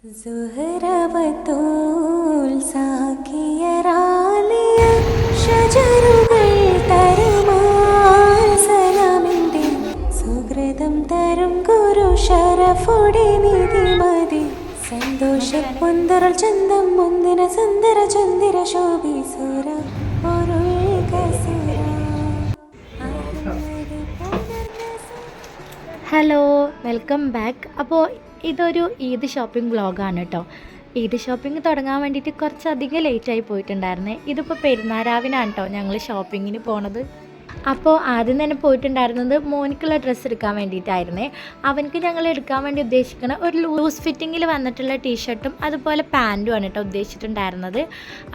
زهرة بتول സാക്കിയറാലിയ ഷജറുകൾ തരുമാൽ സലാമിൻ്റെ സുഹൃതം തരും ഗുരു ഷറഫുടെ നിധിമതി സന്തോഷ പൊന്തറൽ ചന്തം മുന്തിന സുന്ദര ചന്ദിര ശോഭിസുര ഒരു കസുര. Hello, welcome back. അപ്പോൾ ഇതൊരു ഈദ് ഷോപ്പിംഗ് വ്ളോഗാണ് കേട്ടോ. ഈദ് ഷോപ്പിംഗ് തുടങ്ങാൻ വേണ്ടിയിട്ട് കുറച്ചധികം ലേറ്റായി പോയിട്ടുണ്ടായിരുന്നേ. ഇതിപ്പോൾ പെരുന്നാരാവിനാണ് കേട്ടോ ഞങ്ങൾ ഷോപ്പിങ്ങിന് പോണത്. അപ്പോൾ ആദ്യം തന്നെ പോയിട്ടുണ്ടായിരുന്നത് മോനിക്കുള്ള ഡ്രസ്സ് എടുക്കാൻ വേണ്ടിയിട്ടായിരുന്നേ. അവനക്ക് ഞങ്ങൾ എടുക്കാൻ വേണ്ടി ഉദ്ദേശിക്കുന്ന ഒരു ലൂസ് ഫിറ്റിങ്ങിൽ വന്നിട്ടുള്ള ടീഷർട്ടും അതുപോലെ പാൻറ്റുമാണ് കേട്ടോ ഉദ്ദേശിച്ചിട്ടുണ്ടായിരുന്നത്.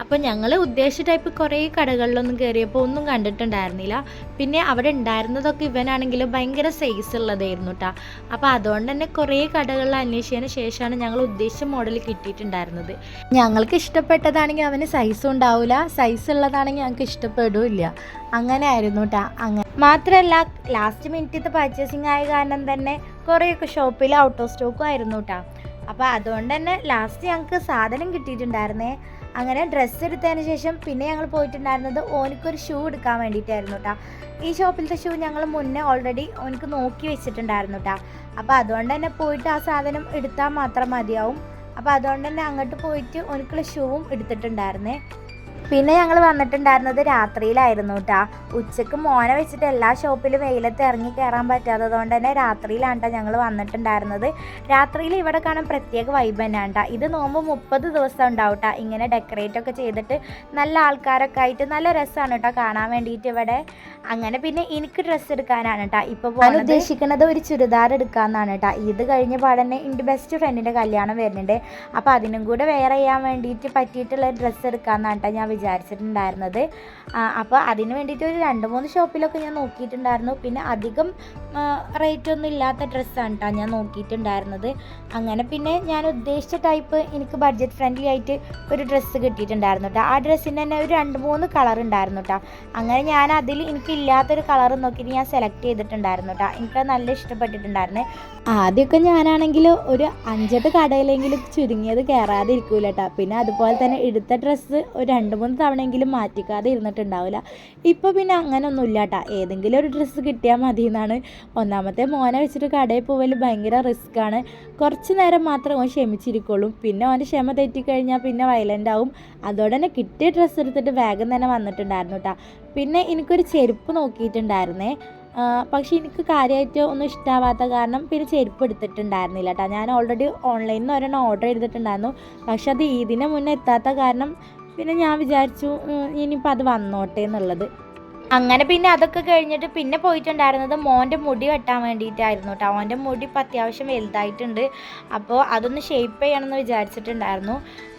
അപ്പോൾ ഞങ്ങൾ ഉദ്ദേശിച്ച ടൈപ്പ് കുറേ കടകളിലൊന്നും കയറിയപ്പോൾ ഒന്നും കണ്ടിട്ടുണ്ടായിരുന്നില്ല. പിന്നെ അവിടെ ഉണ്ടായിരുന്നതൊക്കെ ഇവനാണെങ്കിൽ ഭയങ്കര സൈസ് ഉള്ളതായിരുന്നു കേട്ടോ. അപ്പോൾ അതുകൊണ്ട് തന്നെ കുറേ കടകളിൽ അന്വേഷിച്ചതിന് ശേഷമാണ് ഞങ്ങൾ ഉദ്ദേശിച്ച മോഡൽ കിട്ടിയിട്ടുണ്ടായിരുന്നത്. ഞങ്ങൾക്ക് ഇഷ്ടപ്പെട്ടതാണെങ്കിൽ അവന് സൈസും ഉണ്ടാവില്ല, സൈസ് ഉള്ളതാണെങ്കിൽ ഞങ്ങൾക്ക് ഇഷ്ടപ്പെടുകയില്ല. അങ്ങനെ ആയിരുന്നു കേട്ടോ. അങ്ങനെ മാത്രമല്ല ലാസ്റ്റ് മിനിറ്റത്തെ പർച്ചേസിങ് ആയ കാരണം തന്നെ കുറേയൊക്കെ ഷോപ്പിൽ ഔട്ട് ഓഫ് സ്റ്റോക്കും ആയിരുന്നു കേട്ടോ. അപ്പോൾ അതുകൊണ്ട് തന്നെ ലാസ്റ്റ് ഞങ്ങൾക്ക് സാധനം കിട്ടിയിട്ടുണ്ടായിരുന്നേ. അങ്ങനെ ഡ്രസ്സ് എടുത്തതിന് ശേഷം പിന്നെ ഞങ്ങൾ പോയിട്ടുണ്ടായിരുന്നത് ഓനിക്കൊരു ഷൂ എടുക്കാൻ വേണ്ടിയിട്ടായിരുന്നു കേട്ടോ. ഈ ഷോപ്പിലത്തെ ഷൂ ഞങ്ങൾ മുന്നേ ഓൾറെഡി ഓനിക്ക് നോക്കി വെച്ചിട്ടുണ്ടായിരുന്നു കേട്ടോ. അപ്പോൾ അതുകൊണ്ട് തന്നെ പോയിട്ട് ആ സാധനം എടുത്താൽ മാത്രം മതിയാവും. അപ്പോൾ അതുകൊണ്ട് തന്നെ അങ്ങോട്ട് പോയിട്ട് ഓനിക്കുള്ള ഷൂവും എടുത്തിട്ടുണ്ടായിരുന്നേ. പിന്നെ ഞങ്ങൾ വന്നിട്ടുണ്ടായിരുന്നത് രാത്രിയിലായിരുന്നു കേട്ടോ. ഉച്ചക്ക് മോനെ വെച്ചിട്ട് എല്ലാ ഷോപ്പിലും വെയിലത്ത് ഇറങ്ങി കയറാൻ പറ്റാത്തത് കൊണ്ട് തന്നെ രാത്രിയിലാണ് കേട്ടോ ഞങ്ങൾ വന്നിട്ടുണ്ടായിരുന്നത്. രാത്രിയിൽ ഇവിടെ കാണാൻ പ്രത്യേക വൈബ് തന്നെയാണ് കേട്ടോ. ഇത് നോമ്പ് 30 ദിവസം ഉണ്ടാവും കേട്ടോ. ഇങ്ങനെ ഡെക്കറേറ്റ് ഒക്കെ ചെയ്തിട്ട് നല്ല ആൾക്കാരൊക്കെ ആയിട്ട് നല്ല രസമാണ് കേട്ടോ കാണാൻ വേണ്ടിയിട്ട് ഇവിടെ. അങ്ങനെ പിന്നെ എനിക്ക് ഡ്രസ്സ് എടുക്കാനാണ് കേട്ടോ ഇപ്പോൾ പോകാൻ ഉദ്ദേശിക്കുന്നത്. ഒരു ചുരിദാർ എടുക്കാമെന്നാണ് കേട്ടോ. ഇത് കഴിഞ്ഞ പാടന്നെ എൻ്റെ ബെസ്റ്റ് ഫ്രണ്ടിൻ്റെ കല്യാണം വരുന്നുണ്ട്. അപ്പോൾ അതിനും കൂടെ വെയർ ചെയ്യാൻ വേണ്ടിയിട്ട് പറ്റിയിട്ടുള്ള ഡ്രസ്സ് എടുക്കാമെന്നാണ് കേട്ടോ ഞാൻ വിചാരിച്ചിട്ടുണ്ടായിരുന്നത്. അപ്പോൾ അതിന് വേണ്ടിയിട്ട് ഒരു 2-3 ഷോപ്പിലൊക്കെ ഞാൻ നോക്കിയിട്ടുണ്ടായിരുന്നു. പിന്നെ അധികം റേറ്റ് ഒന്നും ഇല്ലാത്ത ഡ്രസ്സാണ് കേട്ടോ ഞാൻ നോക്കിയിട്ടുണ്ടായിരുന്നത്. അങ്ങനെ പിന്നെ ഞാൻ ഉദ്ദേശിച്ച ടൈപ്പ് എനിക്ക് ബഡ്ജറ്റ് ഫ്രണ്ട്ലി ആയിട്ട് ഒരു ഡ്രസ്സ് കിട്ടിയിട്ടുണ്ടായിരുന്നു കേട്ടോ. ആ ഡ്രസ്സിന് തന്നെ ഒരു 2-3 കളർ ഉണ്ടായിരുന്നു കേട്ടോ. അങ്ങനെ ഞാൻ അതിൽ എനിക്കില്ലാത്തൊരു കളർ നോക്കിയിട്ട് ഞാൻ സെലക്ട് ചെയ്തിട്ടുണ്ടായിരുന്നു കേട്ടോ. എനിക്കത് നല്ല ഇഷ്ടപ്പെട്ടിട്ടുണ്ടായിരുന്നു. ആദ്യമൊക്കെ ഞാനാണെങ്കിൽ ഒരു 5-8 കടയിലെങ്കിലും ചുരുങ്ങിയത് കയറാതെ ഇരിക്കൂല കേട്ടോ. പിന്നെ അതുപോലെ തന്നെ എടുത്ത ഡ്രസ്സ് ഒരു 2-3 തവണയെങ്കിലും മാറ്റിക്കാതെ ഇരുന്നിട്ടുണ്ടാവില്ല. ഇപ്പോൾ പിന്നെ അങ്ങനെയൊന്നും ഇല്ല കേട്ടോ. ഏതെങ്കിലും ഒരു ഡ്രസ്സ് കിട്ടിയാൽ മതി എന്നാണ്. ഒന്നാമത്തെ മോനെ വെച്ചിട്ട് കടയിൽ പോവൽ ഭയങ്കര റിസ്ക്കാണ്. കുറച്ച് നേരം മാത്രമേ ഓൻ ക്ഷമിച്ചിരിക്കുള്ളൂ. പിന്നെ ഓൻ്റെ ക്ഷമ തെറ്റിക്കഴിഞ്ഞാൽ പിന്നെ വയലൻ്റ് ആവും. അതോടെ തന്നെ കിട്ടിയ ഡ്രസ്സ് എടുത്തിട്ട് വേഗം തന്നെ വന്നിട്ടുണ്ടായിരുന്നു കേട്ടോ. പിന്നെ എനിക്കൊരു ചെരുപ്പ് നോക്കിയിട്ടുണ്ടായിരുന്നേ. പക്ഷേ എനിക്ക് കാര്യമായിട്ട് ഒന്നും ഇഷ്ടമാവാത്ത കാരണം പിന്നെ ചെരുപ്പ് എടുത്തിട്ടുണ്ടായിരുന്നില്ല കേട്ടോ. ഞാൻ ഓൾറെഡി ഓൺലൈനിൽ നിന്ന് ഒരെണ്ണം ഓർഡർ ചെയ്തിട്ടുണ്ടായിരുന്നു. പക്ഷെ അത് ഇതിന് മുന്നേ എത്താത്ത കാരണം പിന്നെ ഞാൻ വിചാരിച്ചു ഇനിയിപ്പോൾ അത് വന്നോട്ടെ എന്നുള്ളത്. അങ്ങനെ പിന്നെ അതൊക്കെ കഴിഞ്ഞിട്ട് പിന്നെ പോയിട്ടുണ്ടായിരുന്നത് മോൻ്റെ മുടി വെട്ടാൻ വേണ്ടിയിട്ടായിരുന്നു കേട്ടോ. അവൻ്റെ മുടി ഇപ്പം അത്യാവശ്യം വലുതായിട്ടുണ്ട്. അപ്പോൾ അതൊന്ന് ഷേപ്പ് ചെയ്യണമെന്ന് വിചാരിച്ചിട്ടുണ്ടായിരുന്നു.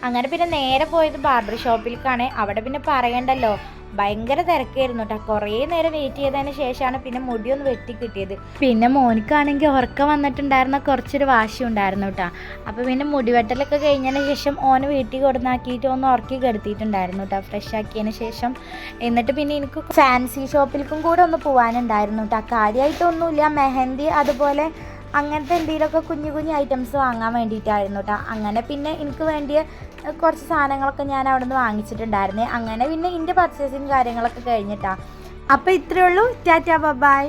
അങ്ങനെ പിന്നെ നേരെ പോയത് ബാർബർ ഷോപ്പിലേക്കാണ്. അവിടെ പിന്നെ പറയണ്ടല്ലോ, ഭയങ്കര തിരക്കായിരുന്നു കേട്ടോ. കുറേ നേരം വെയിറ്റ് ചെയ്തതിന് ശേഷമാണ് പിന്നെ മുടിയൊന്ന് വെട്ടി കിട്ടിയത്. പിന്നെ മോനിക്കാണെങ്കിൽ ഉറക്കം വന്നിട്ടുണ്ടായിരുന്ന കുറച്ചൊരു വാശി ഉണ്ടായിരുന്നു കേട്ടോ. അപ്പോൾ പിന്നെ മുടി വെട്ടലൊക്കെ കഴിഞ്ഞതിന് ശേഷം ഓന് വീട്ടിൽ കൊടുന്നാക്കിയിട്ട് ഒന്ന് ഉറക്കി കെടുത്തിയിട്ടുണ്ടായിരുന്നു കേട്ടോ, ഫ്രഷ് ആക്കിയതിന് ശേഷം. എന്നിട്ട് പിന്നെ എനിക്ക് ഫാൻസി ഷോപ്പിലേക്കും കൂടെ ഒന്ന് പോകാനുണ്ടായിരുന്നു കേട്ടോ. കാര്യമായിട്ടൊന്നുമില്ല, മെഹന്തി അതുപോലെ അങ്ങനത്തെ എന്തെങ്കിലുമൊക്കെ കുഞ്ഞു കുഞ്ഞു ഐറ്റംസ് വാങ്ങാൻ വേണ്ടിയിട്ടായിരുന്നു കേട്ടോ. അങ്ങനെ പിന്നെ എനിക്ക് വേണ്ടിയ കുറച്ച് സാധനങ്ങളൊക്കെ ഞാൻ അവിടെ നിന്ന് വാങ്ങിച്ചിട്ടുണ്ടായിരുന്നേ. അങ്ങനെ പിന്നെ എൻ്റെ പർച്ചേസിങ് കാര്യങ്ങളൊക്കെ കഴിഞ്ഞിട്ടാണ്. അപ്പോൾ ഇത്രയേ ഉള്ളൂ. Tata bye.